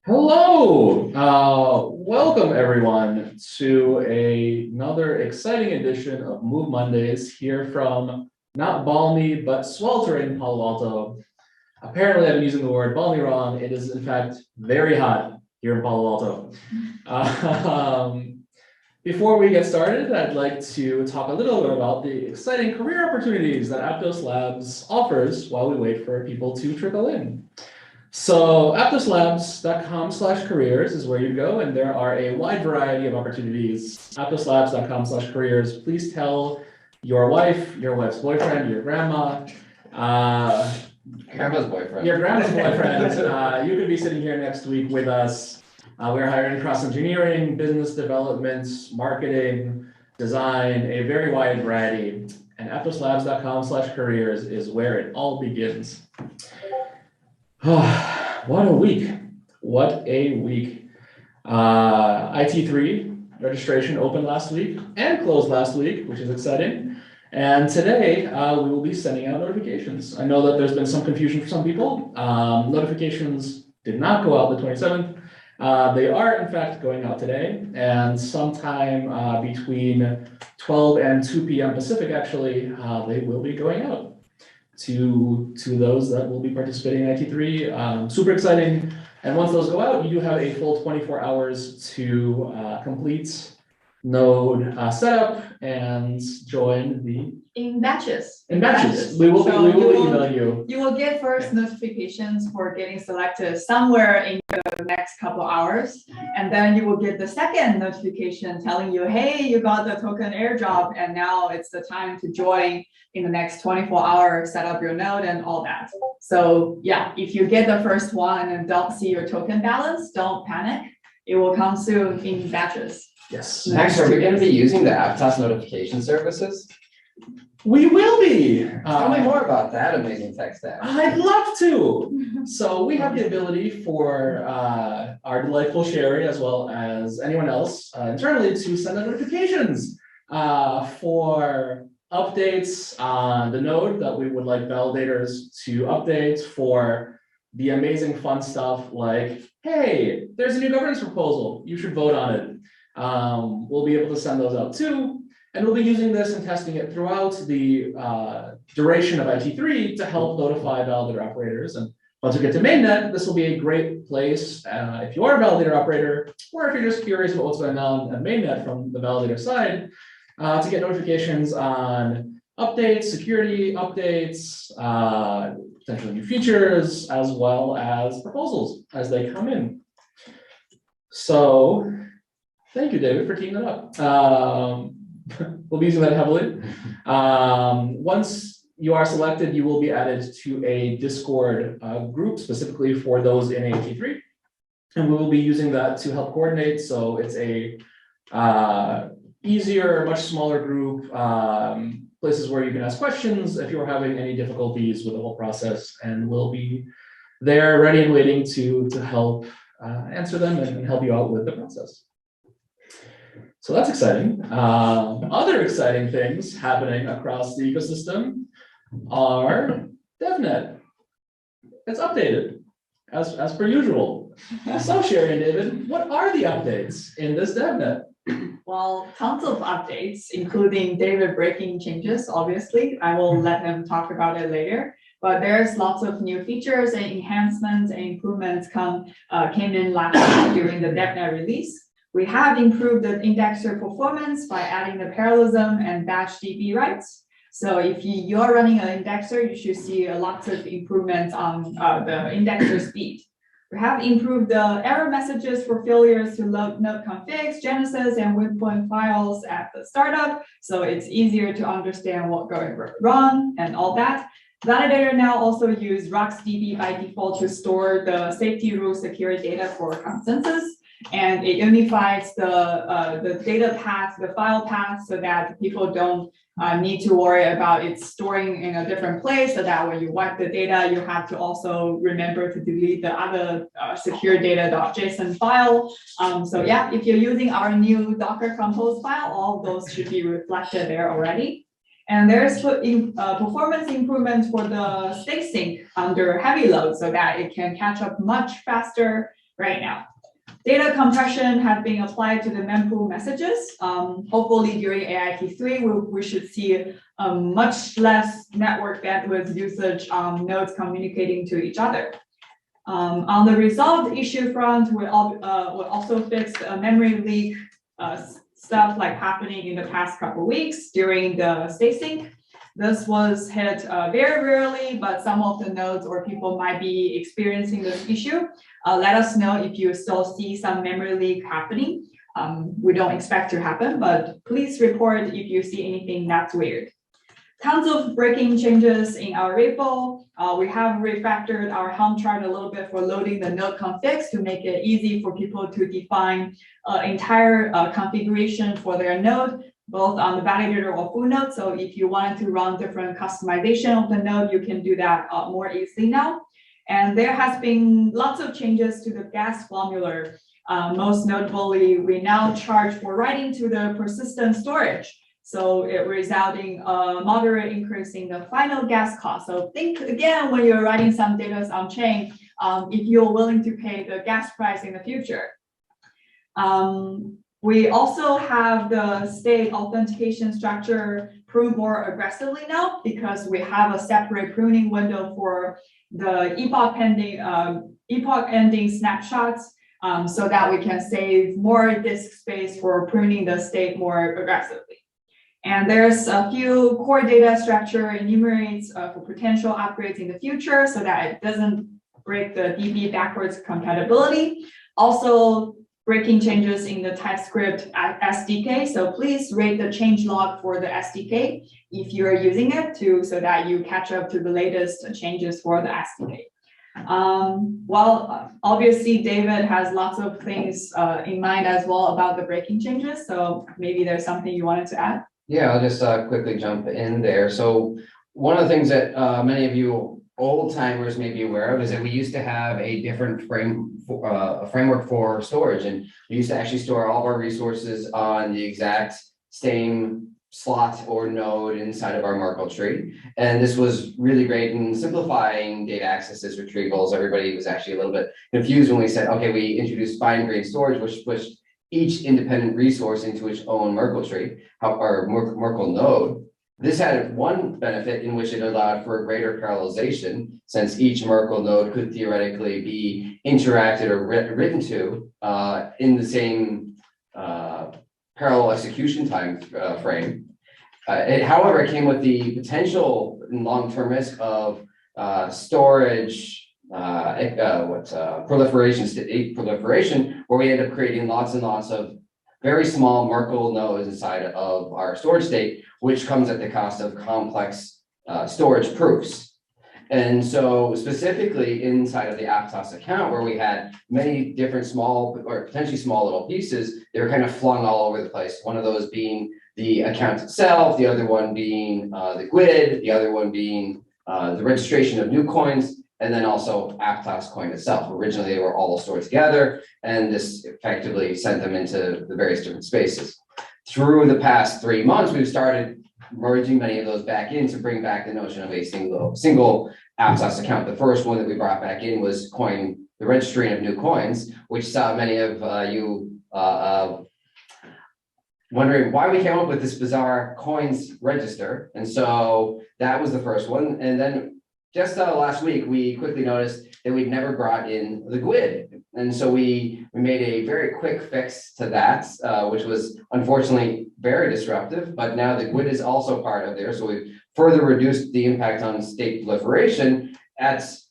Hello, welcome everyone to another exciting edition of Move Mondays here from not balmy but sweltering Palo Alto. Apparently I'm using the word balmy wrong. It is in fact very hot here in Palo Alto. Before we get started, I'd like to talk a little bit about the exciting career opportunities that Aptos Labs offers while we wait for people to trickle in. So aptoslabs.com/careers is where you go, and there are a wide variety of opportunities. aptoslabs.com/careers. Please tell your wife, your wife's boyfriend, your grandma, grandma's boyfriend. Your grandma's boyfriend. You could be sitting here next week with us. We're hiring across engineering, business development, marketing, design, a very wide variety. And aptoslabs.com/careers is where it all begins. What a week. What a week. IT3 registration opened last week and closed last week, which is exciting. And today we will be sending out notifications. I know that there's been some confusion for some people. Notifications did not go out the 27th. They are in fact going out today, and sometime between 12 and 2 p.m. Pacific, actually, they will be going out to those that will be participating in IT3. Super exciting. And once those go out, you do have a full 24 hours to complete node setup and join the in batches. We will So email you. You will get first notifications for getting selected somewhere in the next couple hours, and then you will get the second notification telling you, hey, you got the token airdrop, and now it's the time to join in the next 24 hours, set up your node and all that. So yeah, if you get the first one and don't see your token balance, don't panic. It will come soon in batches. Yes. Next, are we going to be using the Apptass notification services? We will be. Tell me more about that amazing tech stack. I'd love to. So we have the ability for our delightful Sherry, as well as anyone else internally, to send out notifications for updates on the node that we would like validators to update, for the amazing fun stuff like, hey, there's a new governance proposal, you should vote on it. We'll be able to send those out too. And we'll be using this and testing it throughout the duration of IT3 to help notify validator operators. And once we get to Mainnet, this will be a great place if you are a validator operator, or if you're just curious about what's going on at Mainnet from the validator side, to get notifications on updates, security updates, potential new features, as well as proposals as they come in. So thank you, David, for teeing that up. We'll be using that heavily. Once you are selected, you will be added to a Discord group specifically for those in AIT3. And we will be using that to help coordinate. So it's a easier, much smaller group, places where you can ask questions if you're having any difficulties with the whole process. And we'll be there ready and waiting to help answer them and help you out with the process. So that's exciting. Other exciting things happening across the ecosystem are Devnet. It's updated as per usual. So Sherry and David, what are the updates in this Devnet? Well, tons of updates, including David breaking changes, obviously. I will let him talk about it later. But there's lots of new features and enhancements and improvements came in last week during the Devnet release. We have improved the indexer performance by adding the parallelism and batch DB rights. So if you're running an indexer, you should see lots of improvements on the indexer speed. We have improved the error messages for failures to load node configs, genesis, and waypoint files at the startup. So it's easier to understand what's going wrong and all that. Validator now also use RocksDB by default to store the safety rule security data for consensus. And it unifies the data path, the file path, so that people don't need to worry about it storing in a different place, so that when you wipe the data, you have to also remember to delete the other secure data.json file. So yeah, if you're using our new Docker Compose file, all of those should be reflected there already. And there's performance improvements for the state sync under heavy load, so that it can catch up much faster right now. Data compression has been applied to the mempool messages. Hopefully during AIT3, we should see much less network bandwidth usage nodes communicating to each other. On the resolved issue front, we'll also fix memory leak stuff like happening in the past couple of weeks during the state sync. This was hit very rarely, but some of the nodes or people might be experiencing this issue. Let us know if you still see some memory leak happening. We don't expect to happen, but please report if you see anything that's weird. Tons of breaking changes in our repo. We have refactored our Helm chart a little bit for loading the node configs to make it easy for people to define entire configuration for their node, both on the validator or full node. So if you wanted to run different customization of the node, you can do that more easily now. And there has been lots of changes to the gas formula. Most notably, we now charge for writing to the persistent storage. So it resulting a moderate increase in the final gas cost. So think again, when you're writing some data on chain, if you're willing to pay the gas price in the future. We also have the state authentication structure pruned more aggressively now because we have a separate pruning window for the epoch ending snapshots so that we can save more disk space for pruning the state more aggressively. And there's a few core data structure enumerates for potential upgrades in the future so that it doesn't break the DB backwards compatibility. Also, breaking changes in the TypeScript SDK. So please rate the change log for the SDK if you're using it so that you catch up to the latest changes for the SDK. Well, obviously David has lots of things in mind as well about the breaking changes. So maybe there's something you wanted to add. Yeah, I'll just quickly jump in there. So one of the things that many of you old timers may be aware of is that we used to have a different framework for storage, and we used to actually store all of our resources on the exact same slot or node inside of our Merkle tree. And this was really great in simplifying data accesses, retrievals. Everybody was actually a little bit confused when we said, okay, we introduced fine-grained storage, which pushed each independent resource into its own Merkle tree, or Merkle node. This had one benefit in which it allowed for a greater parallelization, since each Merkle node could theoretically be interacted or written to in the same parallel execution time frame. However, it came with the potential and long-term risk of storage proliferation, where we end up creating lots and lots of very small Merkle nodes inside of our storage state, which comes at the cost of complex storage proofs. And so specifically inside of the Apptos account, where we had many different small or potentially small little pieces, they were kind of flung all over the place. One of those being the account itself, the other one being the GUID, the other one being the registration of new coins, and then also Apptos coin itself. Originally, they were all stored together, and this effectively sent them into the various different spaces. Through the past 3 months, we've started merging many of those back in to bring back the notion of a single Apptos account. The first one that we brought back in was the registering of new coins, which saw many of you wondering why we came up with this bizarre coins register. And so that was the first one. And then just last week, we quickly noticed that we'd never brought in the GUID. And so we made a very quick fix to that, which was unfortunately very disruptive, but now the GUID is also part of there. So we've further reduced the impact on state proliferation.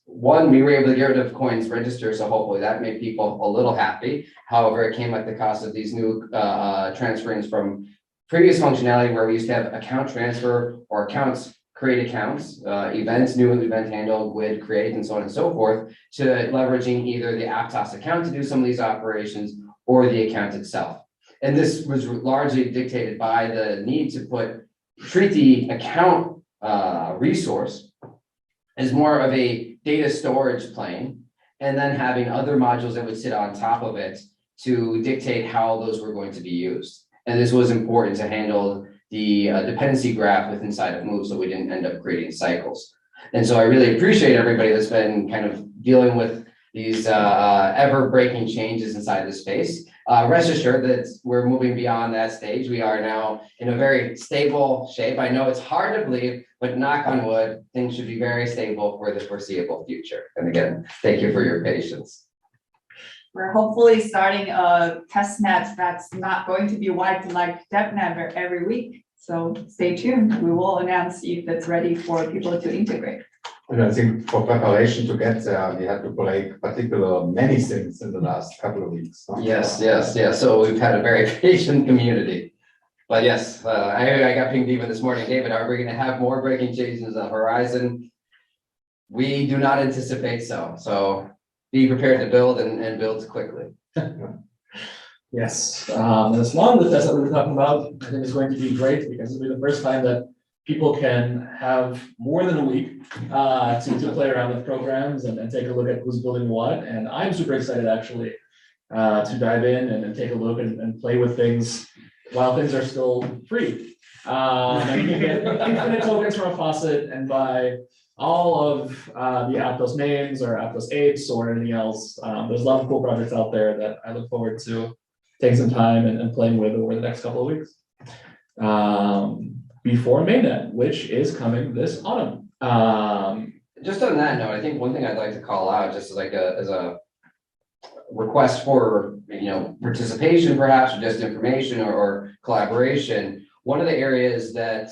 We were able to get rid of coins register, so hopefully that made people a little happy. However, it came at the cost of these new transferings from previous functionality where we used to have account transfer or create accounts, events, new event handle, GUID, create, and so on and so forth, to leveraging either the Apptos account to do some of these operations or the account itself. And this was largely dictated by the need to treat the account resource as more of a data storage plane, and then having other modules that would sit on top of it to dictate how those were going to be used. And this was important to handle the dependency graph with inside of Move, so we didn't end up creating cycles. And so I really appreciate everybody that's been kind of dealing with these ever-breaking changes inside the space. Rest assured that we're moving beyond that stage. We are now in a very stable shape. I know it's hard to believe, but knock on wood, things should be very stable for the foreseeable future. And again, thank you for your patience. We're hopefully starting a test net that's not going to be wiped like Devnet every week. So stay tuned. We will announce if it's ready for people to integrate. And I think for preparation to get there, we had to break particular many things in the last couple of weeks. Yes. So we've had a very patient community. But yes, I got pinged even this morning. David, are we going to have more breaking changes on the horizon? We do not anticipate so. So be prepared to build and build quickly. Yes, as long as the test that we were talking about, I think is going to be great because it'll be the first time that people can have more than a week to play around with programs and take a look at who's building what. And I'm super excited actually to dive in and take a look and play with things while things are still free. And you can get infinite tokens from a faucet and buy all of the Aptos names or Aptos apes or anything else. There's a lot of cool projects out there that I look forward to taking some time and playing with over the next couple of weeks. Before Mainnet, which is coming this autumn. Just on that note, I think one thing I'd like to call out, just as a request for participation, perhaps, or just information or collaboration. One of the areas that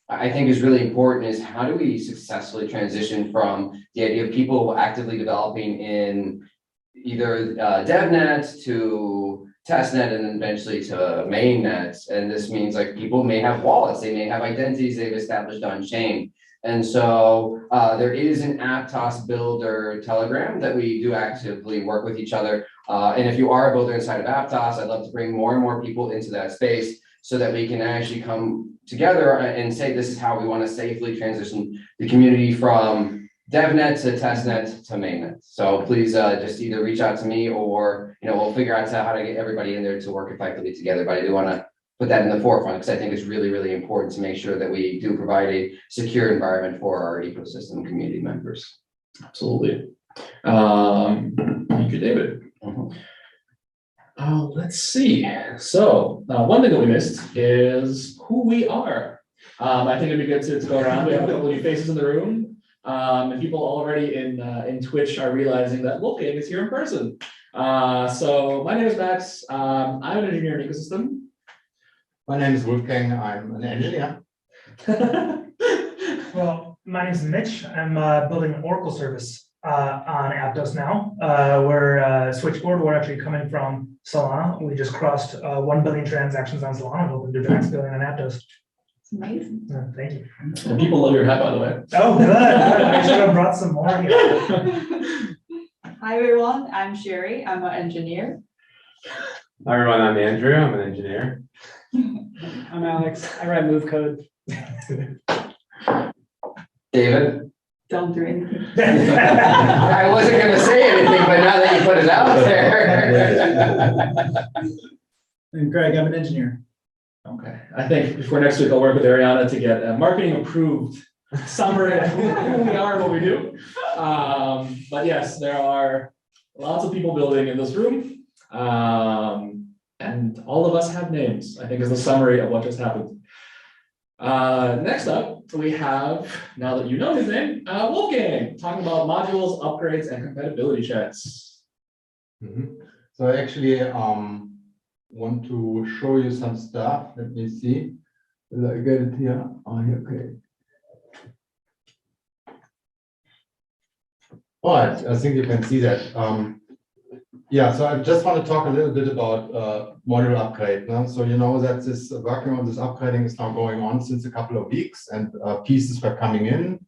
I think is really important is how do we successfully transition from the idea of people actively developing in either Devnet to testnet and then eventually to mainnet. And this means like people may have wallets, they may have identities they've established on chain. And so there is an Aptos builder Telegram that we do actively work with each other. And if you are a builder inside of Aptos, I'd love to bring more and more people into that space so that we can actually come together and say this is how we want to safely transition the community from Devnet to testnet to mainnet. So please just either reach out to me or we'll figure out how to get everybody in there to work effectively together. But I do want to put that in the forefront because I think it's really, really important to make sure that we do provide a secure environment for our ecosystem community members. Absolutely. Thank you, David. Let's see. So one thing that we missed is who we are. I think it'd be good to go around. We have a couple of new faces in the room. And people already in Twitch are realizing that Wolfgang is here in person. So my name is Max. I'm an engineer in ecosystem. My name is Wolfgang. I'm an engineer. Well, my name is Mitch. I'm building an Oracle service on Aptos now. We're switchboard. We're actually coming from Solana. We just crossed 1 billion transactions on Solana, hoping to do the next billion on Aptos. It's amazing. Thank you. And people love your hat, by the way. Oh, good. I should have brought some more here. Hi, everyone. I'm Sherry. I'm an engineer. Hi everyone, I'm Andrew. I'm an engineer. I'm Alex. I write move code. David? Don't do anything. I wasn't going to say anything, but now that you put it out there. And Greg, I'm an engineer. Okay. I think before next week, I'll work with Ariana to get a marketing approved summary of who we are and what we do. But yes, there are lots of people building in this room. And all of us have names, I think is the summary of what just happened. Next up, we have, now that you know his name, Wolfgang, talking about modules, upgrades, and compatibility checks. So I actually want to show you some stuff. Let me see. Will I get it here? Oh, okay. All right, I think you can see that. Yeah, so I just want to talk a little bit about module upgrade. So you know that this working on this upgrading is now going on since a couple of weeks, and pieces were coming in,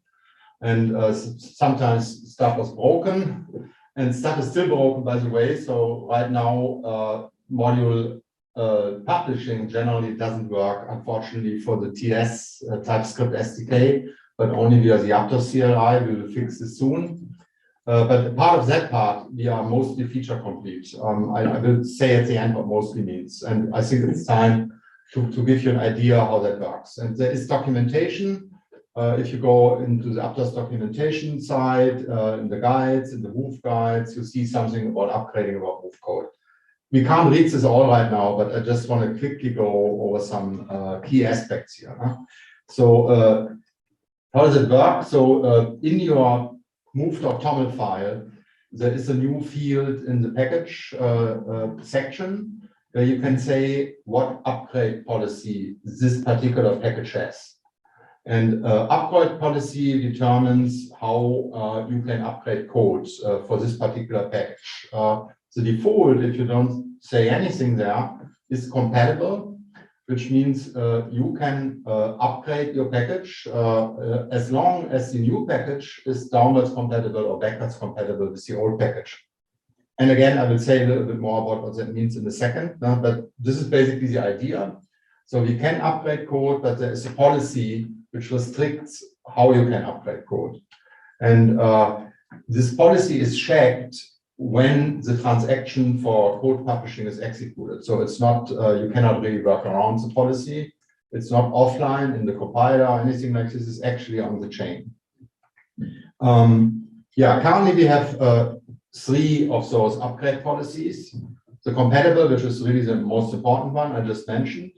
and sometimes stuff was broken, and stuff is still broken, by the way. So right now, module publishing generally doesn't work, unfortunately, for the TS TypeScript SDK, but only via the Aptos CLI. We will fix this soon. But part of that part, we are mostly feature complete. I will say at the end what mostly means. And I think it's time to give you an idea how that works. And there is documentation If you go into the Aptos documentation side, in the guides, in the move guides, you see something about upgrading about move code. We can't read this all right now, but I just want to quickly go over some key aspects here. So how does it work? So in your move.toml file, there is a new field in the package section where you can say what upgrade policy this particular package has. And upgrade policy determines how you can upgrade codes for this particular package. The default, if you don't say anything there, is compatible, which means you can upgrade your package as long as the new package is downwards compatible or backwards compatible with the old package. And again, I will say a little bit more about what that means in a second, but this is basically the idea. So we can upgrade code, but there is a policy which restricts how you can upgrade code. And this policy is checked when the transaction for code publishing is executed. So it's not, you cannot really work around the policy. It's not offline in the compiler or anything like this. It's actually on the chain. Yeah, currently we have 3 of those upgrade policies. The compatible, which is really the most important one I just mentioned.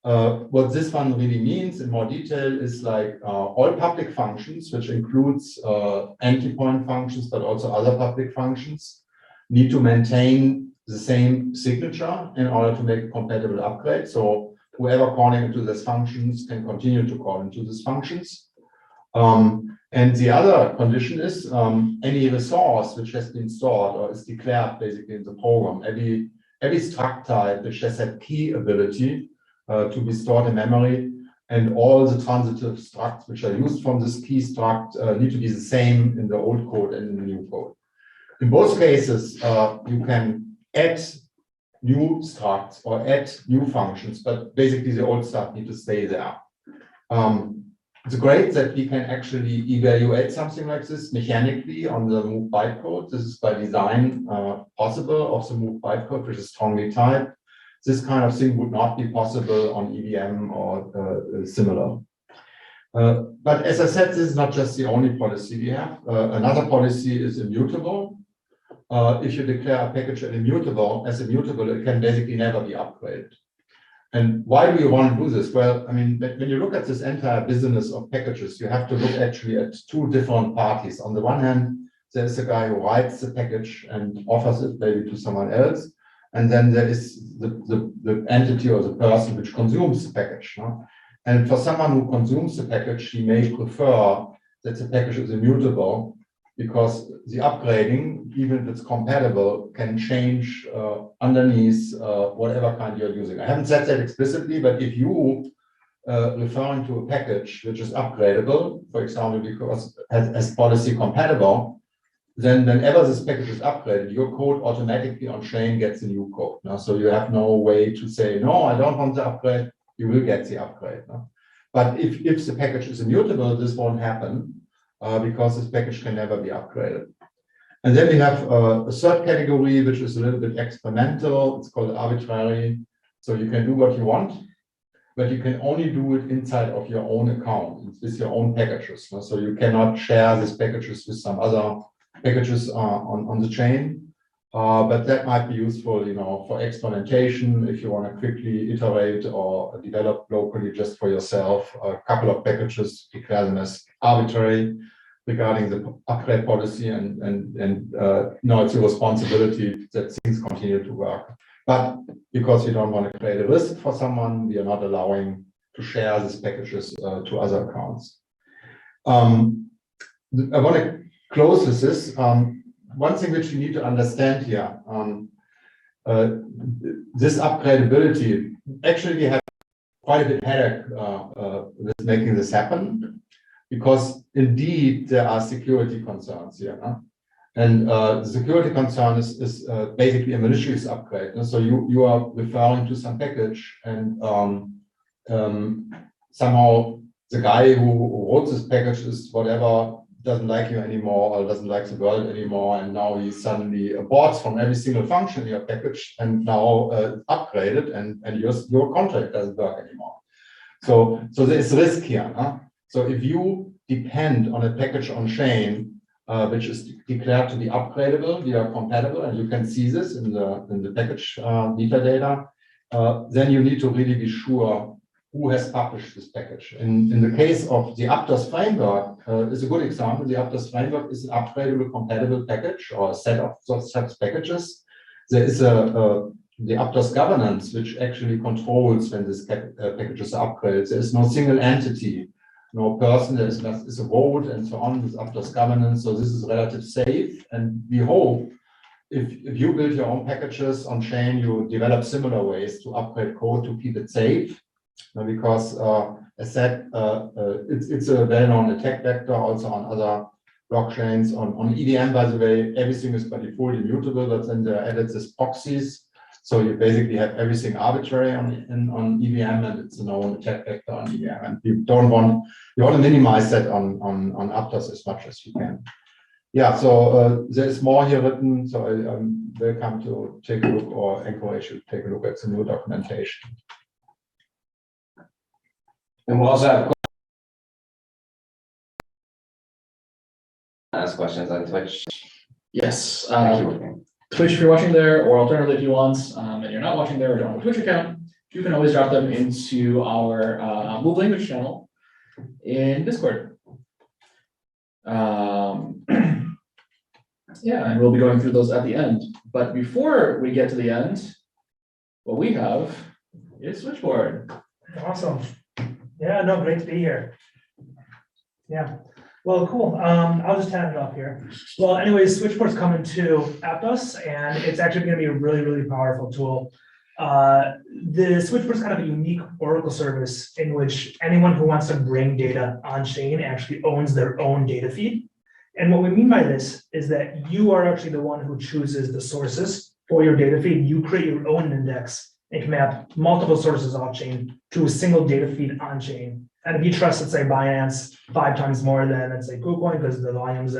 What this one really means in more detail is like all public functions, which includes entry point functions, but also other public functions, need to maintain the same signature in order to make a compatible upgrade. So whoever calling into these functions can continue to call into these functions. And the other condition is any resource which has been stored or is declared basically in the program, every struct type which has that key ability to be stored in memory, and all the transitive structs which are used from this key struct need to be the same in the old code and in the new code. In both cases, you can add new structs or add new functions, but basically the old stuff need to stay there. It's great that we can actually evaluate something like this mechanically on the move bytecode. This is by design possible of the move bytecode, which is strongly typed. This kind of thing would not be possible on EVM or similar. But as I said, this is not just the only policy we have. Another policy is immutable. If you declare a package as immutable, it can basically never be upgraded. And why do you want to do this? Well, I mean, when you look at this entire business of packages, you have to look actually at 2 different parties. On the one hand, there's a guy who writes the package and offers it maybe to someone else. And then there is the entity or the person which consumes the package. No? And for someone who consumes the package, he may prefer that the package is immutable, because the upgrading, even if it's compatible, can change underneath whatever kind you're using. I haven't said that explicitly, but if you referring to a package which is upgradable, for example, because as policy compatible, then whenever this package is upgraded, your code automatically on chain gets a new code. No? So you have no way to say, no, I don't want the upgrade, you will get the upgrade. No? But if the package is immutable, this won't happen. Because this package can never be upgraded. And then we have a third category, which is a little bit experimental. It's called arbitrary. So you can do what you want, but you can only do it inside of your own account, with your own packages. So you cannot share these packages with some other packages on the chain. But that might be useful, you know, for experimentation, if you want to quickly iterate or develop locally just for yourself a couple of packages, declare them as arbitrary regarding the upgrade policy, and no, it's your responsibility that things continue to work. But because you don't want to create a risk for someone, we are not allowing to share these packages to other accounts. I want to close with this. One thing which you need to understand here, this upgradability, actually we have quite a bit of headache with making this happen, because indeed there are security concerns here. Huh? And the security concern is basically a malicious upgrade. So you are referring to some package, and somehow the guy who wrote this package is whatever, doesn't like you anymore, or doesn't like the world anymore, and now he suddenly aborts from every single function in your package, and now upgraded, and your contract doesn't work anymore. So there is risk here. Huh? So if you depend on a package on chain, which is declared to be upgradable, we are compatible, and you can see this in the package metadata, then you need to really be sure who has published this package. In the case of the Aptos framework, is a good example. The Aptos framework is an upgradable compatible package or a set of such packages. There is the Aptos governance, which actually controls when this packages are upgraded. There is no single entity, no person, there is a vote and so on with Aptos governance. So this is relatively safe. And we hope if you build your own packages on chain, you develop similar ways to upgrade code to keep it safe. Because as said, it's a well-known attack vector also on other blockchains. On EVM, by the way, everything is by default immutable, but then there are added these proxies. So you basically have everything arbitrary on EVM, and it's a known attack vector on EVM. And you want to minimize that on Aptos as much as you can. Yeah, so there's more here written. So I'm welcome to take a look or encourage you to take a look at some new documentation. And we'll also have ask questions on Twitch. Yes. Thank Twitch if you're watching there, or alternatively if you want, and you're not watching there or don't have a Twitch account, you can always drop them into our Move Language channel in Discord. Yeah, and we'll be going through those at the end. But before we get to the end, what we have is Switchboard. Awesome. Yeah, no, great to be here. Yeah, well, cool. I'll just hand it off here. Well, anyways, Switchboard's coming to Aptos, and it's actually going to be a really, really powerful tool. The Switchboard's kind of a unique Oracle service in which anyone who wants to bring data on chain actually owns their own data feed. And what we mean by this is that you are actually the one who chooses the sources for your data feed. You create your own index and can map multiple sources off chain to a single data feed on chain. And if you trust, let's say, Binance 5 times more than, let's say, KuCoin, because the volume's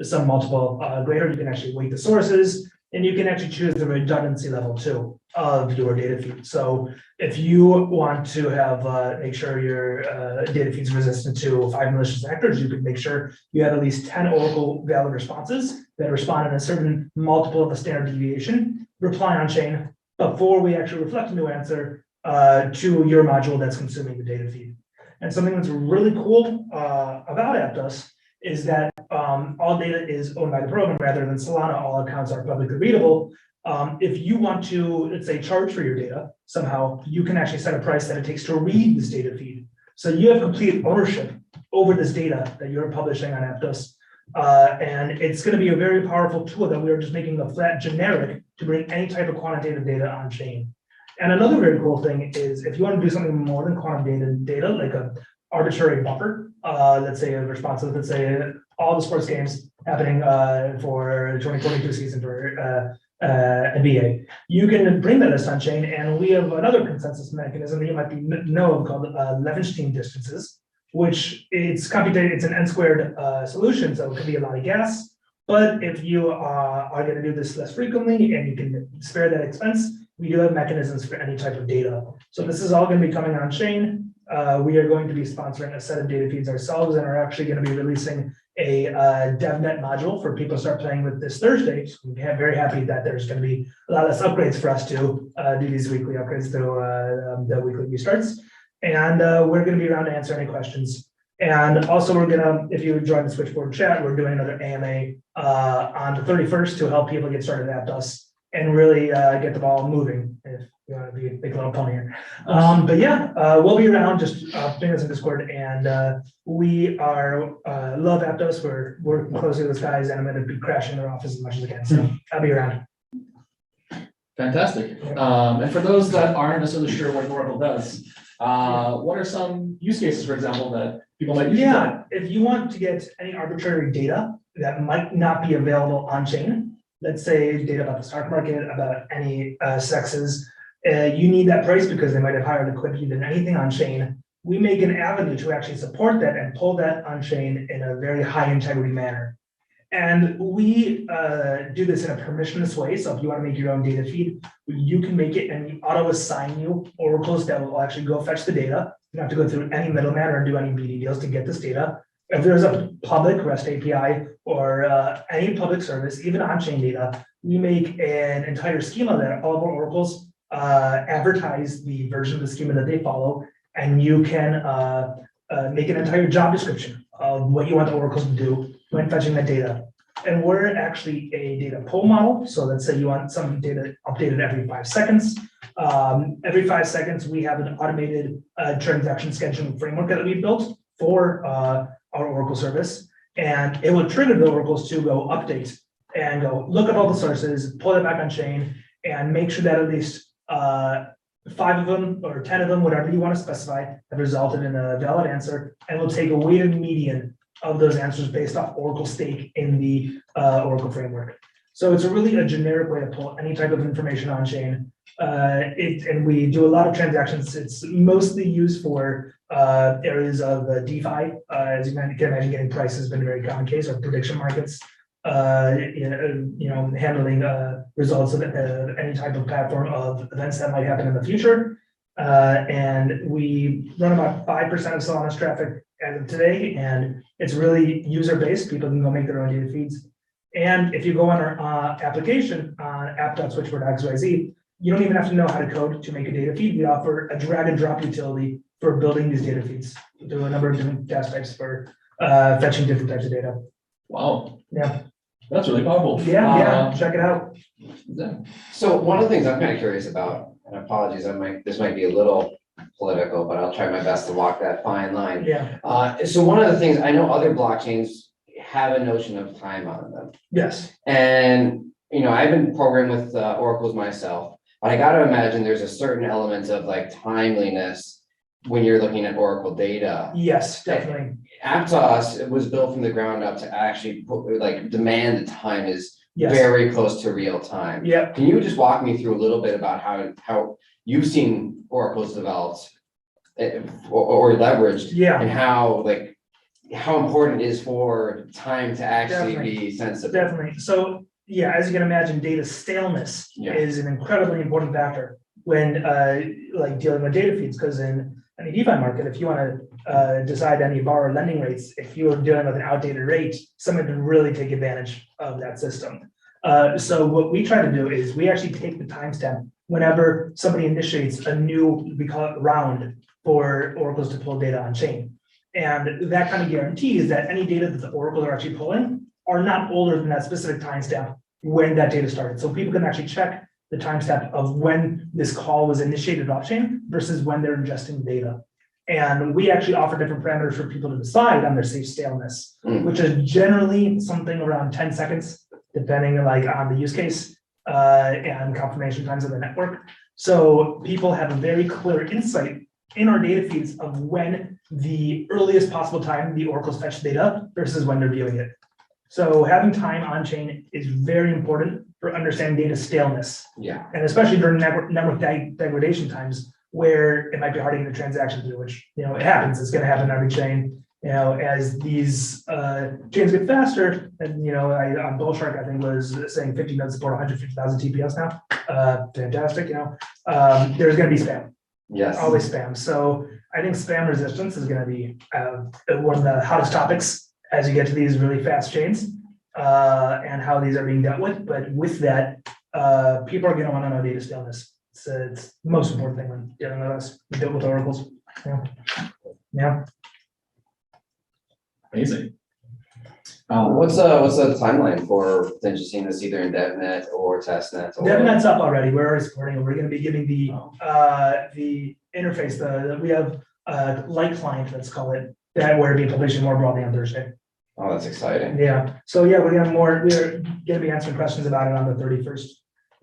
some multiple greater, you can actually weight the sources, and you can actually choose the redundancy level too of your data feed. So if you want to have make sure your data feed's resistant to 5 malicious actors, you can make sure you have at least 10 Oracle valid responses that respond in a certain multiple of the standard deviation, reply on chain before we actually reflect a new answer to your module that's consuming the data feed. And something that's really cool about Aptos is that all data is owned by the program rather than Solana. All accounts are publicly readable. If you want to, let's say, charge for your data somehow, you can actually set a price that it takes to read this data feed. So you have complete ownership over this data that you're publishing on Aptos. And it's going to be a very powerful tool that we are just making a flat generic to bring any type of quantitative data on chain. And another very cool thing is if you want to do something more than quantitative data, like a arbitrary buffer, let's say a response, let's say all the sports games happening for the 2022 season for NBA, you can bring that list on chain, and we have another consensus mechanism that you might know of called Levenshtein distances, which it's computed, it's an n-squared solution, so it could be a lot of gas. But if you are going to do this less frequently and you can spare that expense, we do have mechanisms for any type of data. So this is all going to be coming on chain. We are going to be sponsoring a set of data feeds ourselves and are actually going to be releasing a Devnet module for people to start playing with this Thursday. So we're very happy that there's going to be a lot less upgrades for us to do these weekly upgrades to the weekly restarts. And we're going to be around to answer any questions. And also we're going to, if you join the Switchboard chat, we're doing another AMA on the 31st to help people get started at Aptos and really get the ball moving, if you want to be a big little pony here. But yeah, we'll be around, just ping us in Discord, and we are love Aptos. We're working closely with those guys, and I'm going to be crashing their office as much as I can, so I'll be around. Fantastic. And for those that aren't necessarily sure what Oracle does, what are some use cases, for example, that people might use? Yeah, if you want to get any arbitrary data that might not be available on chain, let's say data about the stock market, about any sexes, you need that price because they might have higher liquidity than anything on chain. We make an avenue to actually support that and pull that on chain in a very high integrity manner. And we do this in a permissionless way. So if you want to make your own data feed, you can make it and we auto assign you oracles that will actually go fetch the data. You don't have to go through any middleman or do any BD deals to get this data. If there's a public REST API or any public service, even on-chain data, we make an entire schema that all of our oracles advertise the version of the schema that they follow, and you can make an entire job description of what you want the oracles to do when fetching the data. And we're actually a data pull model. So let's say you want some data updated every 5 seconds. Every 5 seconds, we have an automated transaction scheduling framework that we built for our Oracle service. And it will trigger the oracles to go update and go look at all the sources, pull it back on chain, and make sure that at least 5 of them or 10 of them, whatever you want to specify, have resulted in a valid answer. And we'll take a weighted median of those answers based off Oracle stake in the Oracle framework. So it's really a generic way to pull any type of information on chain. And we do a lot of transactions. It's mostly used for areas of DeFi. As you can imagine, getting prices has been a very common case, or prediction markets. Handling results of any type of platform of events that might happen in the future. And we run about 5% of Solana's traffic as of today, and it's really user-based. People can go make their own data feeds. And if you go on our application on app.switchboard.xyz, you don't even have to know how to code to make a data feed. We offer a drag and drop utility for building these data feeds. We do a number of different task types for fetching different types of data. Wow. Yeah. That's really powerful. Yeah, check it out. So one of the things I'm kind of curious about, and apologies, this might be a little political, but I'll try my best to walk that fine line. Yeah. So one of the things, I know other blockchains have a notion of time on them. Yes. And, I've been programming with oracles myself, but I got to imagine there's a certain element of like timeliness when you're looking at Oracle data. Yes, definitely. Aptos was built from the ground up to actually demand the time is Yes. very close to real time. Yeah. Can you just walk me through a little bit about how you've seen oracles developed or leveraged, Yeah. and how important it is for time to actually Definitely. be sensible? Definitely. So yeah, as you can imagine, data staleness Yeah. is an incredibly important factor when dealing with data feeds, because in any DeFi market, if you want to decide any borrower lending rates, if you're dealing with an outdated rate, someone can really take advantage of that system. So what we try to do is we actually take the timestamp whenever somebody initiates a new, we call it round, for oracles to pull data on chain. And that kind of guarantees that any data that the oracles are actually pulling are not older than that specific timestamp when that data started. So people can actually check the timestamp of when this call was initiated off chain versus when they're ingesting the data. And we actually offer different parameters for people to decide on their safe staleness, which is generally something around 10 seconds, depending on the use case and confirmation times of the network. So people have a very clear insight in our data feeds of when the earliest possible time the oracles fetch data versus when they're viewing it. So having time on chain is very important for understanding data staleness. Yeah. And especially during network degradation times where it might be hard to get a transaction through, which, it happens. It's going to happen on every chain. As these chains get faster, and, on Bullshark, I think was saying 50 nodes support 150,000 TPS now. Fantastic. There's going to be spam. Yes. Always spam. So I think spam resistance is going to be one of the hottest topics as you get to these really fast chains and how these are being dealt with. But with that, people are going to want to know data staleness. It's the most important thing when dealing with us. We deal with oracles. Yeah. Amazing. What's the timeline for potentially seeing this either in Devnet or testnet? Devnet's up already. We're already supporting it. We're going to be giving the interface. We have a light client, let's call it, that we're being publishing more broadly on Thursday. Oh, that's exciting. Yeah. So yeah, we're going to be answering questions about it on the 31st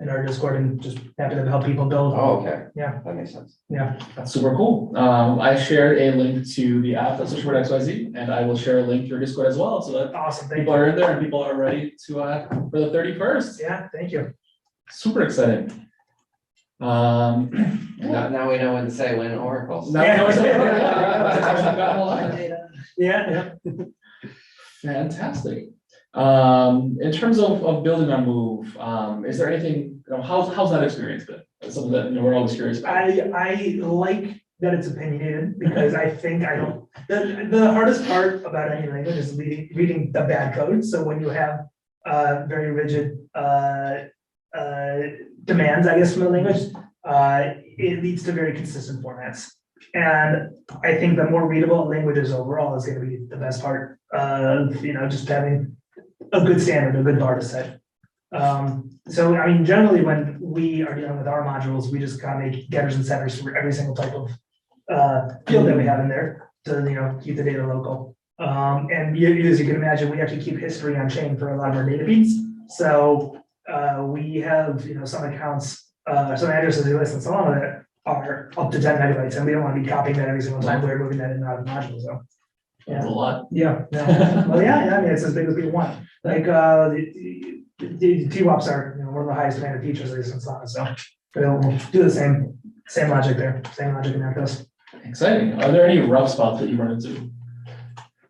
in our Discord, and just happy to help people build. Oh, okay. Yeah. That makes sense. Yeah. That's super cool. I shared a link to the app that's Switchboard XYZ, and I will share a link to your Discord as well, so that Awesome. Thank people you. are in there and people are ready to for the 31st. Yeah. Thank you. Super exciting. Now we know when to say when oracles. Now we know it's Yeah. Fantastic. In terms of building on Move, is there anything, how's that experience been? It's something that, we're always curious about. I like that it's opinionated because I think I don't, the hardest part about any language is reading the bad code. So when you have very rigid demands, I guess, from the language, it leads to very consistent formats. And I think the more readable a language is overall is going to be the best part of, just having a good standard, a good bar to set. So, I mean, generally when we are dealing with our modules, we just kind of make getters and setters for every single type of field that we have in there to, keep the data local. And as you can imagine, we actually keep history on chain for a lot of our data feeds. So we have, some accounts, some addresses we list in Solana that are up to 10 megabytes, and we don't want to be copying that every single time we're moving that in and out of the module. So That's a lot. yeah. Well, yeah, I mean, it's as big as people want. Like the TWAPs are, one of the highest demanded features of this in Solana. So we'll do the same logic there, same logic in Aptos. Exciting. Are there any rough spots that you run into?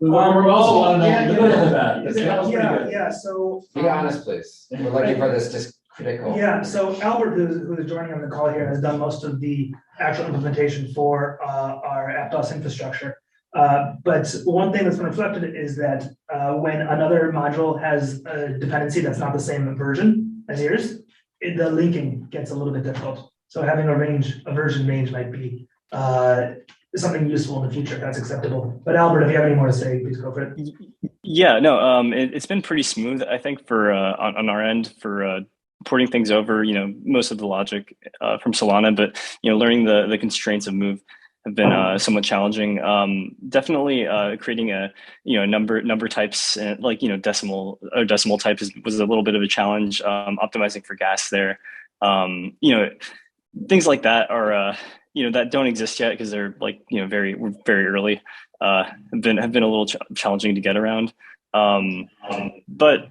We We also want to know yeah, the good and the bad. because that was pretty Yeah, good. yeah, so. Be honest, please. We're looking for this just critical. Yeah, so Albert, who is joining on the call here, has done most of the actual implementation for our Aptos infrastructure. But one thing that's been reflected is that when another module has a dependency that's not the same version as yours, the linking gets a little bit difficult. So having a version range might be something useful in the future if that's acceptable. But Albert, if you have any more to say, please go for it. Yeah, no, it's been pretty smooth, I think, for on our end for porting things over. Most of the logic from Solana, but learning the constraints of Move have been somewhat challenging. Definitely creating a number types and decimal type was a little bit of a challenge. Optimizing for gas there, things like that are that don't exist yet because they're very early. Have been a little challenging to get around. But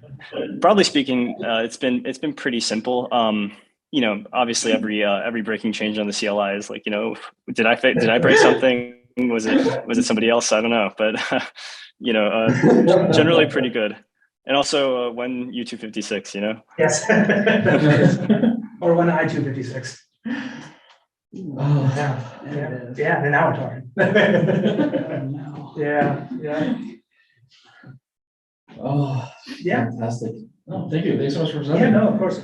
broadly speaking, it's been pretty simple. Obviously every breaking change on the CLI is did I break something? Was it somebody else? I don't know, but generally pretty good. And also when U256, Yes. Or when I256. Oh, Yeah, and now we're talking. No. Yeah. Oh, Yeah. fantastic. Oh, thank you. Thanks so much for presenting. Yeah, no, of course.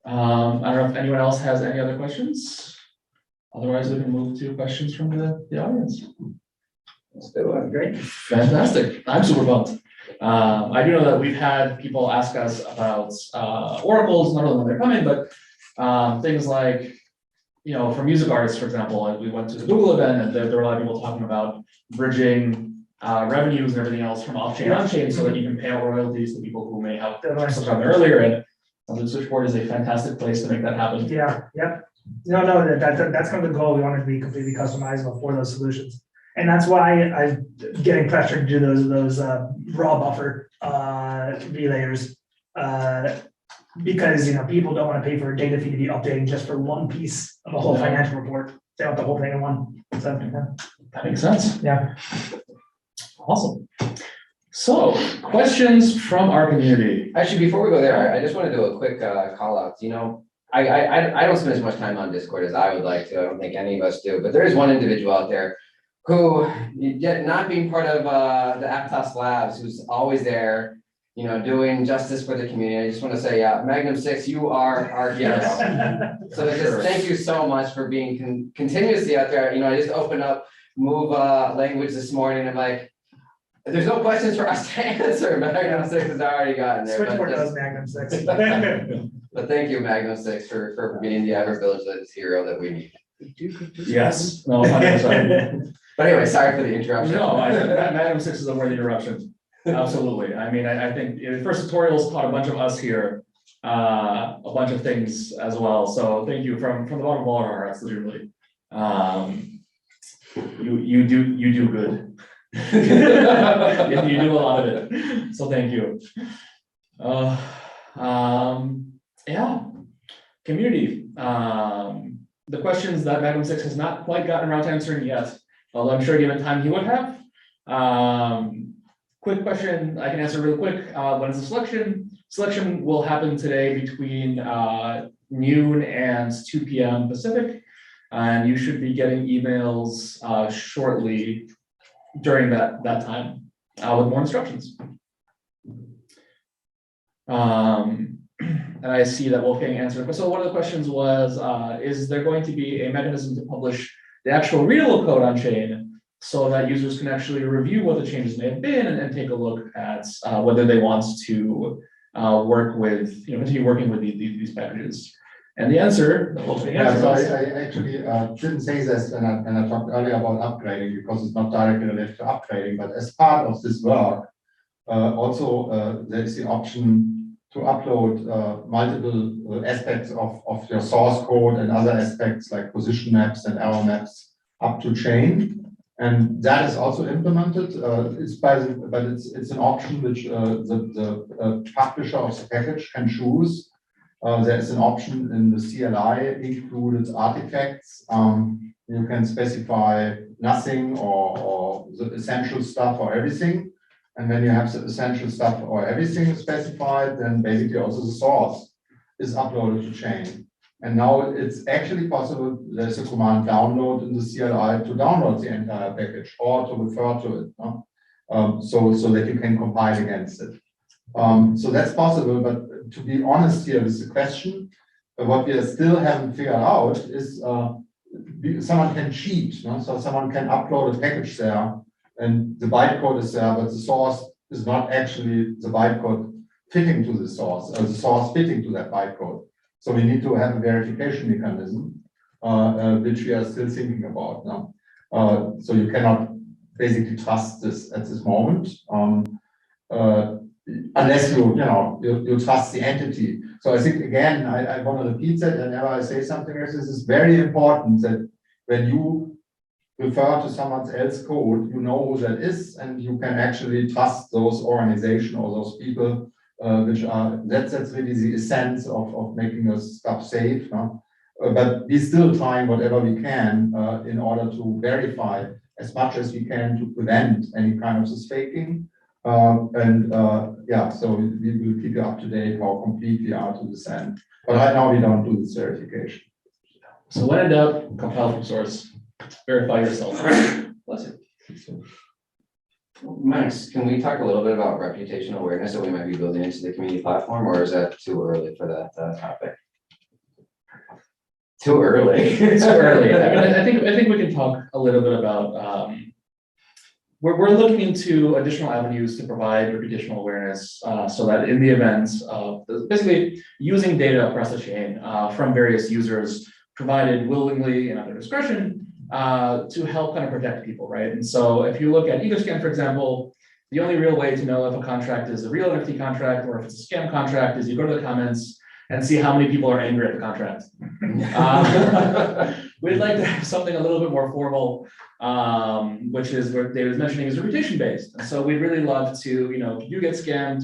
I don't know if anyone else has any other questions. Otherwise, we can move to questions from the audience. Let's do it. Great. Fantastic. I'm super pumped. I do know that we've had people ask us about oracles, not only when they're coming, but things like, for music artists, for example, like we went to the Google event and there were a lot of people talking about bridging revenues and everything else from off-chain on-chain so that you can pay out royalties to people who may have some time earlier. And the Switchboard is a fantastic place to make that happen. Yeah, yep. No, that's kind of the goal. We want it to be completely customizable for those solutions. And that's why I'm getting pressured to do those raw buffer relayers. Because people don't want to pay for a data feed to be updating just for one piece of a whole financial report. They want the whole thing in one. So, That makes sense. yeah. Awesome. So, questions from our community. Actually, before we go there, I just want to do a quick call out. I don't spend as much time on Discord as I would like to. I don't think any of us do, but there is one individual out there who, not being part of the Apptass labs, who's always there, doing justice for the community. I just want to say, Magnum 6, you are our hero. So just thank you so much for being continuously out there. I just opened up Move language this morning. I'm like, there's no questions for us to answer. Magnum 6 has already gotten there. Switchboard does Magnum 6. But thank you, Magnum 6, for being the ever-vigilant hero that we need. Yes. No, 100%. But anyway, sorry for the interruption. No, I think Madam 6 is a worthy interruption. Absolutely. I mean, I think the first tutorials taught a bunch of us here a bunch of things as well. So thank you from the bottom of all of our hearts, literally. You do good. You do a lot of it. So thank you. Yeah. Community. The questions that Magnum 6 has not quite gotten around to answering yet, although I'm sure given time he would have. quick question I can answer real quick. When is the selection? Selection will happen today between noon and 2 p.m. Pacific. And you should be getting emails shortly during that time with more instructions. And I see that Wolfgang answered. So one of the questions was, is there going to be a mechanism to publish the actual readable code on chain so that users can actually review what the changes may have been and take a look at whether they want to work with, continue working with these packages? And the answer, the Wolfgang answer So was, I actually didn't say this when I talked earlier about upgrading because it's not directly related to upgrading, but as part of this work, also there is the option to upload multiple aspects of your source code and other aspects like position maps and error maps up to chain. And that is also implemented. But it's an option which the publisher of the package can choose. There is an option in the CLI included artifacts. You can specify nothing or the essential stuff or everything. And when you have the essential stuff or everything specified, then basically also the source is uploaded to chain. And now it's actually possible, there's a command download in the CLI to download the entire package or to refer to it, so that you can compile against it. So that's possible, but to be honest here with the question, what we still haven't figured out is someone can cheat. No? So someone can upload a package there and the bytecode is there, but the source is not actually the bytecode fitting to the source, or the source fitting to that bytecode. So we need to have a verification mechanism, which we are still thinking about now. So you cannot basically trust this at this moment. Unless you trust the entity. So I think again, I want to repeat that whenever I say something like this, is very important that when you refer to someone else's code, you know who that is, and you can actually trust those organizations or those people, which are that's really the essence of making this stuff safe. No? But we're still trying whatever we can in order to verify as much as we can to prevent any kind of this faking. Yeah, so we will keep you up to date how complete we are to this end. But right now we don't do this verification. so when in doubt, compile from source, verify yourself. Bless you. Max, can we talk a little bit about reputational awareness that we might be building into the community platform, or is that too early for that topic? Too early. It's too early. I mean, I think we can talk a little bit about. We're looking into additional avenues to provide reputational awareness, so that in the event of basically using data across the chain from various users provided willingly and under discretion to help kind of protect people, right? And so if you look at Etherscan, for example, the only real way to know if a contract is a real NFT contract or if it's a scam contract is you go to the comments and see how many people are angry at the contract. We'd like to have something a little bit more formal, which is what David was mentioning is reputation based. And so we'd really love to, if you get scammed,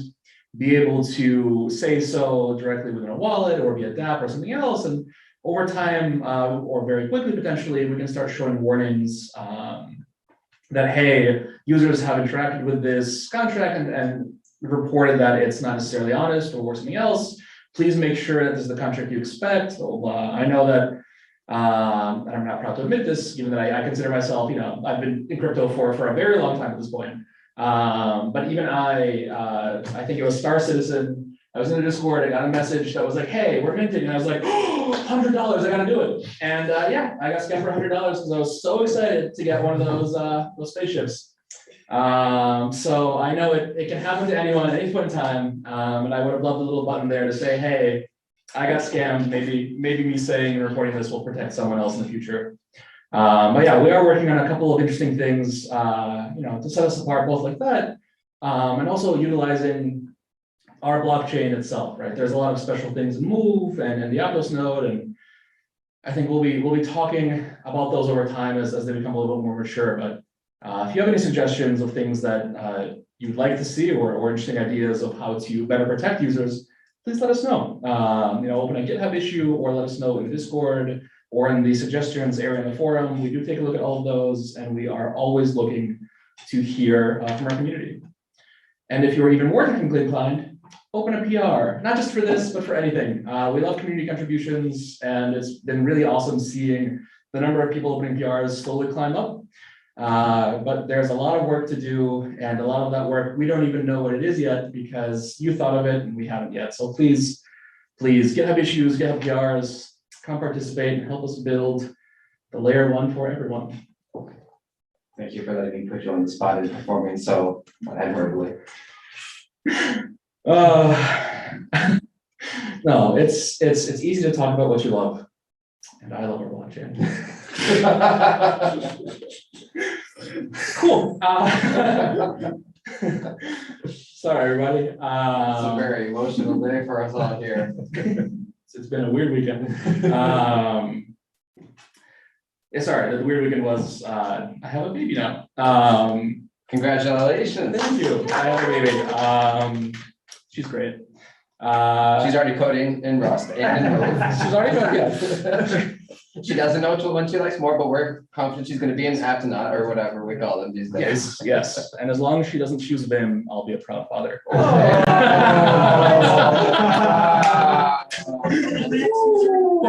be able to say so directly within a wallet or via DApp or something else. And over time, or very quickly potentially, we can start showing warnings that, hey, users have interacted with this contract and reported that it's not necessarily honest or something else. Please make sure that this is the contract you expect. So, I know that, and I'm not proud to admit this, given that I consider myself, I've been in crypto for a very long time at this point. But even I think it was Star Citizen. I was in the Discord. I got a message that was like, "Hey, we're minting," and I was like, "Oh, $100! I gotta do it." And yeah, I got scammed for $100 because I was so excited to get one of those spaceships. So I know it can happen to anyone at any point in time, and I would have loved a little button there to say, "Hey, I got scammed. Maybe me saying and reporting this will protect someone else in the future." But yeah, we are working on a couple of interesting things, to set us apart, both like that, and also utilizing our blockchain itself. Right, there's a lot of special things in Move and the Aptos node, and I think we'll be talking about those over time as they become a little bit more mature. But if you have any suggestions of things that you'd like to see or interesting ideas of how to better protect users, please let us know. Open a GitHub issue or let us know in Discord or in the suggestions area in the forum. We do take a look at all of those, and we are always looking to hear from our community. And if you're even more technically inclined, open a PR, not just for this, but for anything. We love community contributions, and it's been really awesome seeing the number of people opening PRs slowly climb up. But there's a lot of work to do, and a lot of that work, we don't even know what it is yet because you thought of it and we haven't yet. So please, GitHub issues, GitHub PRs, come participate and help us build the layer 1 for everyone. Thank you for letting me put you on the spot and performing so admirably. No, it's easy to talk about what you love, and I love our blockchain. Cool. Sorry, everybody. It's a very emotional day for us all here. It's been a weird weekend. Yeah, sorry, the weird weekend was I have a baby now. Congratulations. Thank you. I have a baby. She's great. She's already coding in Rust and in Node. She's already coding, yeah. She doesn't know when she likes more, but we're confident she's going to be in Apptass or whatever we call them these days. Yes. And as long as she doesn't choose Vim, I'll be a proud father.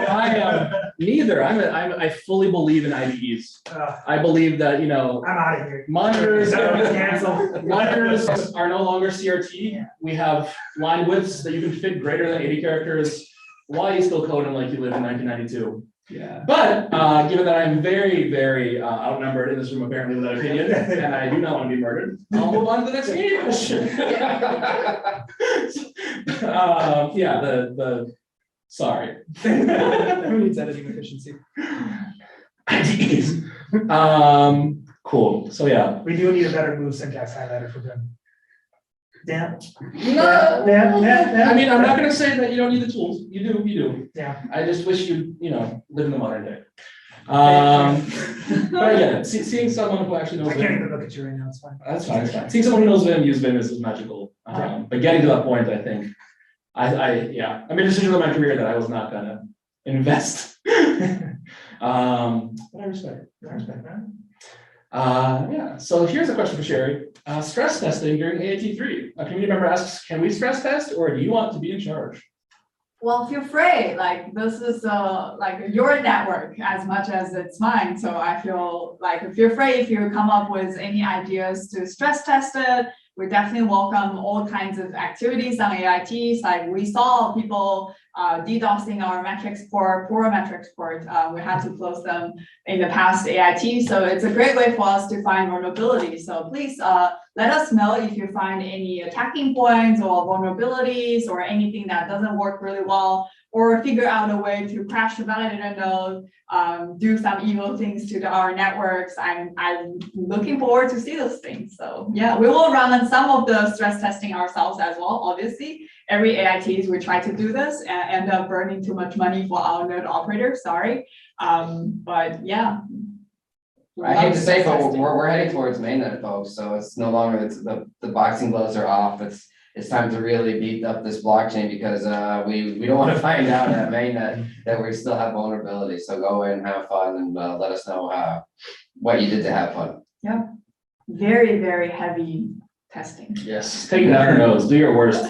I am neither. I fully believe in IDEs. I believe that, I'm out of here. monitors Cancel. monitors are no longer CRT. We have line widths that you can fit greater than 80 characters. Why are you still coding like you lived in 1992? Yeah. But given that I'm very, very outnumbered in this room, apparently without opinion, and I do not want to be murdered, I'll move on to the next meeting question. Sorry. Who needs editing efficiency? IDEs. Cool. So yeah. We do need a better move syntax highlighter for them. Damn. No. Yeah. I mean, I'm not going to say that you don't need the tools. You do. Yeah. I just wish you live in the modern day. But again, seeing someone who actually knows I can't Vim, even look at you right now. It's fine. that's fine. It's fine. Seeing someone who knows Vim use Vim is magical. But getting to that point, I think, I made a decision in my career that I was not gonna invest. But I respect it. Yeah. So here's a question for Sherry. Stress testing during AIT3. A community member asks, can we stress test or do you want to be in charge? Well, feel free, like this is like your network as much as it's mine. So I feel like feel free if you come up with any ideas to stress test it. We definitely welcome all kinds of activities on AITs. Like we saw people DDoSing our metrics port, poor metrics port. We had to close them in the past AIT. So it's a great way for us to find vulnerabilities. So please let us know if you find any attacking points or vulnerabilities or anything that doesn't work really well, or figure out a way to crash the validator node, do some evil things to our networks. I'm looking forward to see those things. So yeah, we will run some of the stress testing ourselves as well. Obviously, every AITs we try to do this and end up burning too much money for our node operators. Sorry, but yeah. I hate to say, but we're heading towards mainnet, folks. So it's no longer the boxing gloves are off. It's time to really beat up this blockchain because we don't want to find out at mainnet that we still have vulnerabilities. So go in, have fun, and let us know what you did to have fun. Yeah, very, very heavy testing. Yes, take down your nose, do your worst.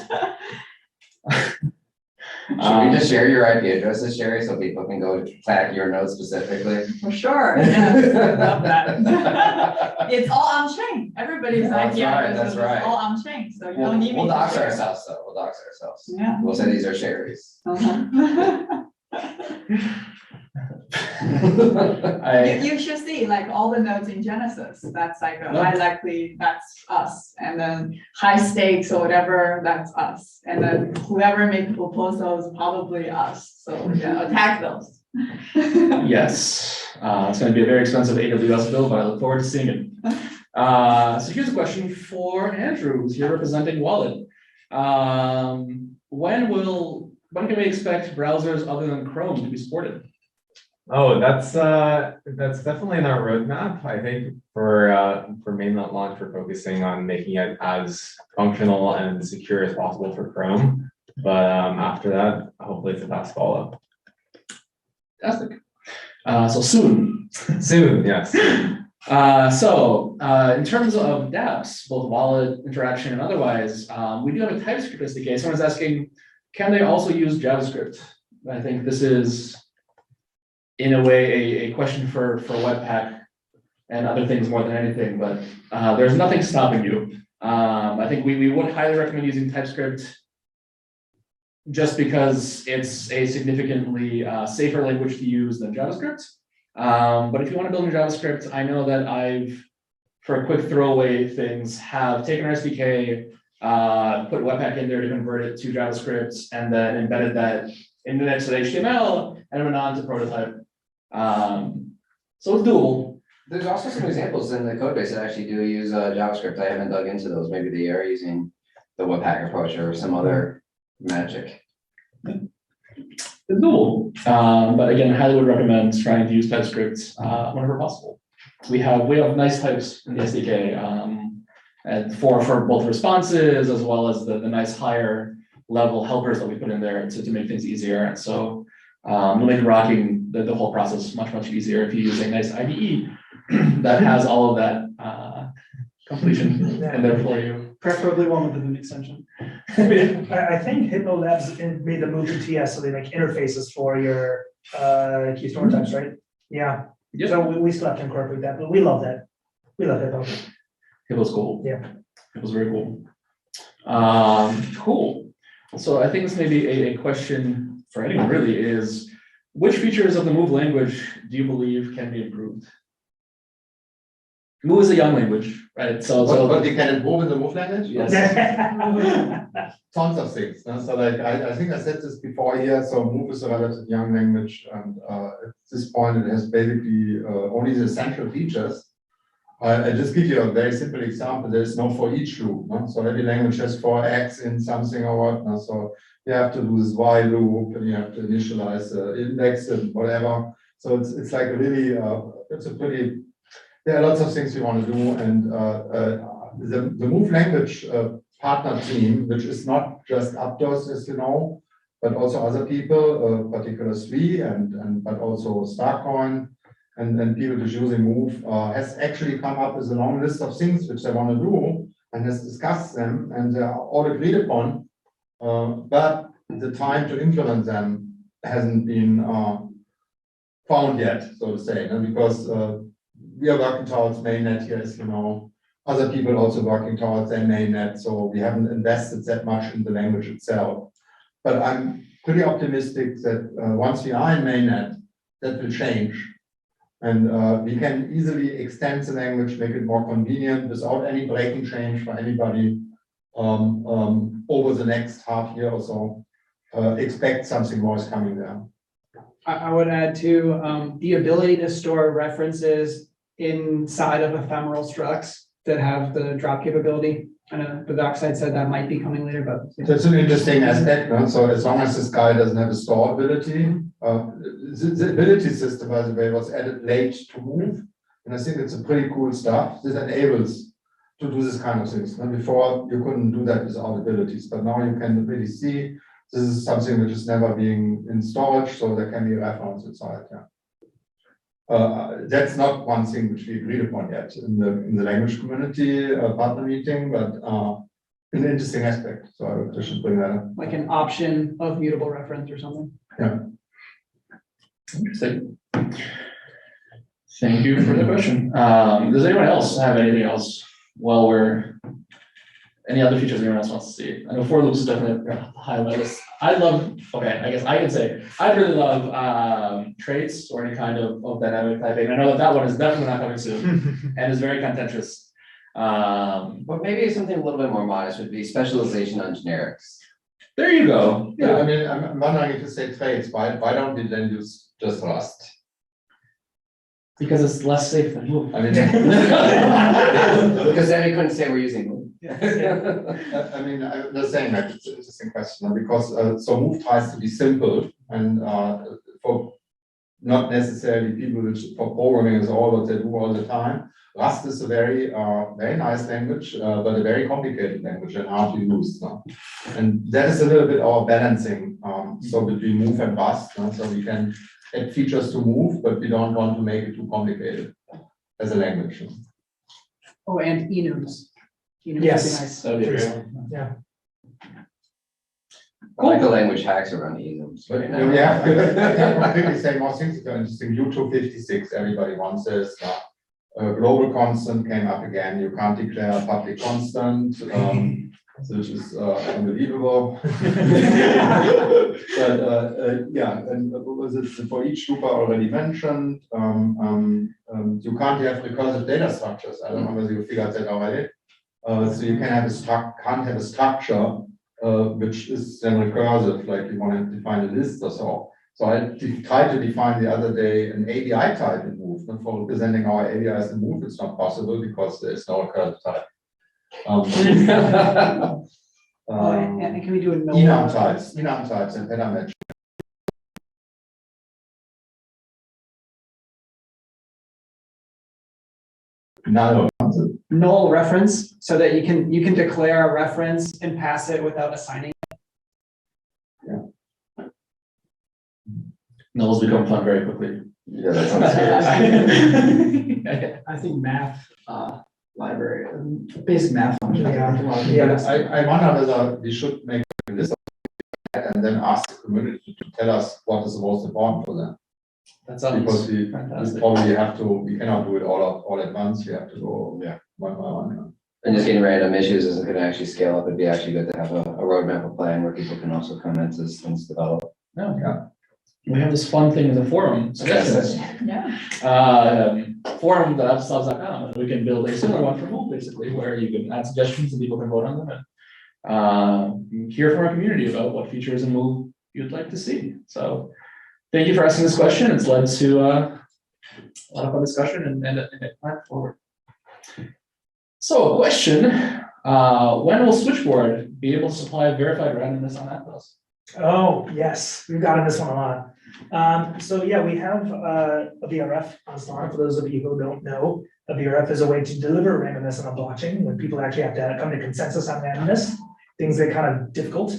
Should we just share your IP addresses, Sherry, so people can go tag your node specifically? For sure. Yeah, love that. It's all on chain. Everybody's IP addresses is all on chain. So you don't need me. We'll dox ourselves, though. We'll dox ourselves. Yeah. We'll say these are Sherry's. You should see like all the nodes in Genesis. That's like a high likely, that's us. And then high stakes or whatever, that's us. And then whoever made proposals, probably us. So yeah, attack those. Yes, it's going to be a very expensive AWS bill, but I look forward to seeing it. So here's a question for Andrew, who's here representing Wallet. When can we expect browsers other than Chrome to be supported? Oh, that's definitely in our roadmap. I think for mainnet launch, we're focusing on making it as functional and secure as possible for Chrome. But after that, hopefully it's a fast follow-up. Fantastic. So soon. Soon, yes. In terms of dApps, both wallet interaction and otherwise, we do have a TypeScript SDK. Someone's asking, can they also use JavaScript? I think this is, in a way, a question for Webpack and other things more than anything, but there's nothing stopping you. I think we would highly recommend using TypeScript just because it's a significantly safer language to use than JavaScript. But if you want to build in JavaScript, I know that I've, for quick throwaway things, have taken our SDK, put Webpack in there to convert it to JavaScript, and then embedded that in the next HTML and went on to prototype. So it's doable. There's also some examples in the code base that actually do use JavaScript. I haven't dug into those. Maybe they are using the Webpack approach or some other magic. It's doable. But again, I highly would recommend trying to use TypeScript whenever possible. We have nice types in the SDK and for both responses as well as the nice higher level helpers that we put in there to make things easier. And so it'll make rocking the whole process much easier if you use a nice IDE that has all of that completion in there for you. Preferably one with the Vim extension. I think Hippo Labs made the move to TS, so they make interfaces for your key store types, right? Yeah. Yep. So we still have to incorporate that, but we love that. We love Hippo. Hippo's cool. Yeah. Hippo's very cool. Cool. So I think this may be a question for anyone really is, which features of the Move language do you believe can be improved? Move is a young language, right? But you can improve in the Move language? Yes. Tons of things. So like I think I said this before here. So Move is a relatively young language, and at this point it has basically only the essential features. I'll just give you a very simple example. There is no for each loop. No? So every language has for X in something or what. No? So you have to do this while loop, and you have to initialize the index and whatever. So it's like a really it's a pretty. There are lots of things we want to do, and the Move language partner team, which is not just Aptos, as you know, but also other people, particularly Sui and but also Starcoin and people who's using Move, has actually come up with a long list of things which they want to do and has discussed them, and they are all agreed upon. But the time to implement them hasn't been found yet, so to say, because we are working towards Mainnet here, as you know. Other people also working towards their Mainnet, so we haven't invested that much in the language itself. But I'm pretty optimistic that once we are in Mainnet, that will change. And we can easily extend the language, make it more convenient without any breaking change for anybody over the next half year or so. Expect something more is coming there. I would add to the ability to store references inside of ephemeral structs that have the drop capability. I know the dockside said that might be coming later, but that's an interesting aspect. No? So as long as this guy doesn't have a store ability, the ability system, by the way, was added late to Move, and I think it's a pretty cool stuff. This enables to do this kind of things. And before you couldn't do that without abilities, but now you can really see this is something which is never being in storage, so there can be a reference inside. Yeah. That's not one thing which we agreed upon yet in the language community partner meeting, but an interesting aspect. So I should bring that up. like an option of mutable reference or something. Yeah. Interesting. Thank you for the question. Does anyone else have anything else while any other features anyone else wants to see? I know for loops is definitely a high list. I guess I can say, I really love traits or any kind of dynamic typing. I know that one is definitely not coming soon and is very contentious. But maybe something a little bit more modest would be specialization on generics. There you go. Yeah, I mean, I'm wondering if you say traits, why don't we then use just Rust? Because it's less safe than Move. I mean, Because then we couldn't say we're using Move. I mean, I'm just saying that it's an interesting question because so Move tries to be simple and for not necessarily people which for programming is all what they do all the time. Rust is a very nice language, but a very complicated language and hard to use. No? And that is a little bit our balancing. So between Move and Rust, no? So we can add features to Move, but we don't want to make it too complicated. as a language. Oh, and enums. Enums would be Yes. nice. That'd be great. Yeah. I like the language hacks around enums. But right now. yeah, I can completely say more things that are interesting. U256, everybody wants this. Global constant came up again. You can't declare a public constant. This is unbelievable. But yeah, and what was it for each loop I already mentioned? You can't have recursive data structures. I don't know whether you figured that already. So you can have can't have a structure which is then recursive, like you want to define a list or so. So I tried to define the other day an ABI type in Move. And for representing our ABIs in Move, it's not possible because there is no recursive type. And can we do a no? Enum types, and header match. No. Null reference, so that you can declare a reference and pass it without assigning. Nulls become fun very quickly. Yeah, that sounds serious. I think math library, basic math function. Yeah. I wonder whether we should make a list of that and then ask the community to tell us what is the most important for them. That sounds Because we fantastic. probably we cannot do it all at once. We have to go, one by one. And just getting random issues isn't gonna actually scale up. It'd be actually good to have a roadmap, a plan where people can also comment as things develop. No. We have this fun thing as a forum. Suggestions. Yeah. Forum that Apptos.com, and we can build a similar one for Move, basically, where you can add suggestions and people can vote on them and hear from our community about what features in Move you'd like to see. So thank you for asking this question. It's led to a lot of fun discussion and a plan forward. So a question, when will Switchboard be able to supply verified randomness on Apptos? Oh, yes, we've gotten this one a lot. So yeah, we have a VRF on Solana. For those of you who don't know, a VRF is a way to deliver randomness on a blockchain when people actually have to come to consensus on randomness, things that are kind of difficult.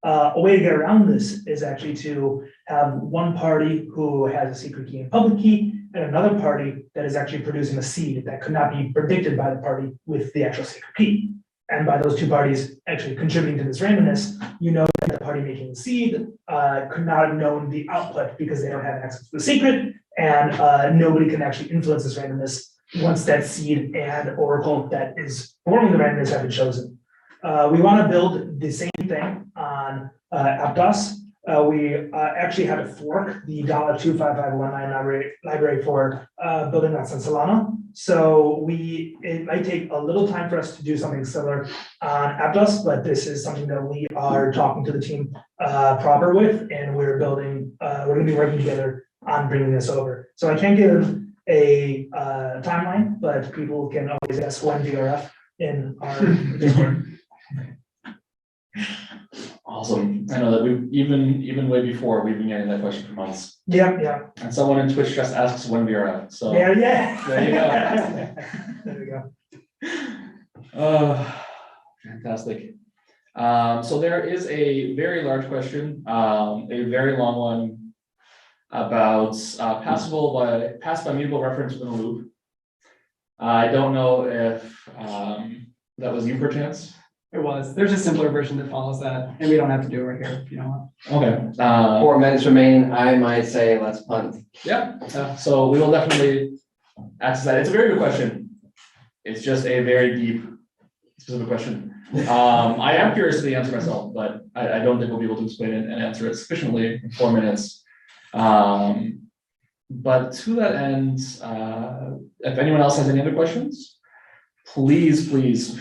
A way to get around this is actually to have one party who has a secret key and public key, and another party that is actually producing a seed that could not be predicted by the party with the actual secret key. And by those two parties actually contributing to this randomness, you know that the party making the seed could not have known the output because they don't have access to the secret, and nobody can actually influence this randomness once that seed and oracle that is forming the randomness have been chosen. We want to build the same thing on Aptos. We actually had to fork the $25519 library for building that on Solana. So it might take a little time for us to do something similar on Aptos, but this is something that we are talking to the team proper with, and we're going to be working together on bringing this over. So I can't give a timeline, but people can always ask when VRF in our Discord. Awesome. I know that we've even way before we've been getting that question for months. Yeah. And someone in Twitch just asks when we are out. So Yeah. there you go. There we go. Fantastic. So there is a very large question, a very long one about pass by mutable reference within a loop. I don't know if that was you perchance. It was. There's a simpler version that follows that, and we don't have to do it right here if you don't want. Okay. 4 minutes remain. I might say let's punt. Yeah. So we will definitely access that. It's a very good question. It's just a very deep, specific question. I am curious to the answer myself, but I don't think we'll be able to explain it and answer it sufficiently in 4 minutes. But to that end, if anyone else has any other questions, please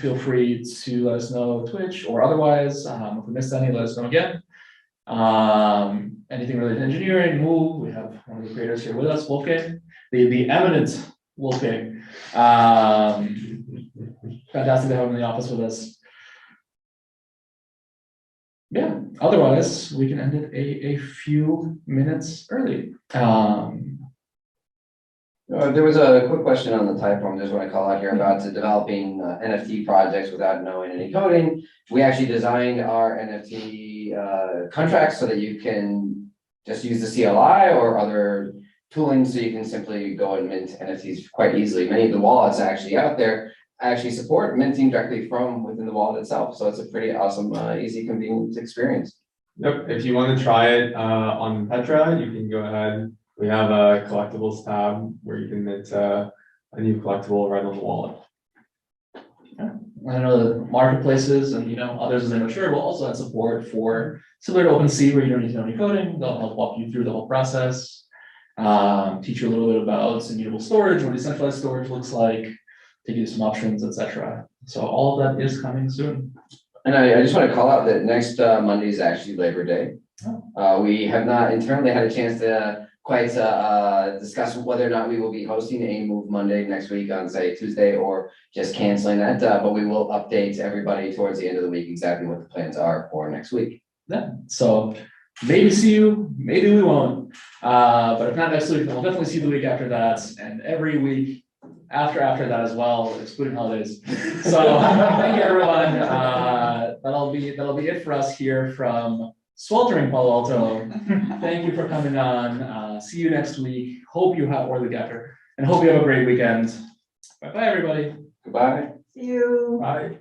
feel free to let us know Twitch or otherwise. If we missed any, let us know again. Anything related to engineering, Move, we have one of the creators here with us, Wolfgang, the eminent Wolfgang. Fantastic to have him in the office with us. Yeah, otherwise we can end it a few minutes early. There was a quick question on the type form, just want to call out here about developing NFT projects without knowing any coding. We actually designed our NFT contracts so that you can just use the CLI or other tooling so you can simply go and mint NFTs quite easily. Many of the wallets actually out there actually support minting directly from within the wallet itself. So it's a pretty awesome, easy, convenient experience. Yep, if you want to try it on Petra, you can go ahead. We have a collectibles tab where you can mint a new collectible right on the wallet. I know that marketplaces and, you know, others as they mature will also have support for similar to OpenSea, where you don't need to know any coding. They'll help walk you through the whole process, teach you a little bit about immutable storage, what decentralized storage looks like, take you some options, etc. So all of that is coming soon. And I just want to call out that next Monday is actually Labor Day. We have not internally had a chance to quite discuss whether or not we will be hosting a Move Monday next week on, say, Tuesday, or just canceling that. But we will update everybody towards the end of the week exactly what the plans are for next week. Yeah, so maybe see you, maybe we won't. But if not next week, then we'll definitely see the week after that, and every week after that as well, excluding holidays. So thank you, everyone. That'll be it for us here from sweltering Palo Alto. Thank you for coming on. See you next week. Hope you have, or the week after, and hope you have a great weekend. Bye bye, everybody. Goodbye. See you. Bye.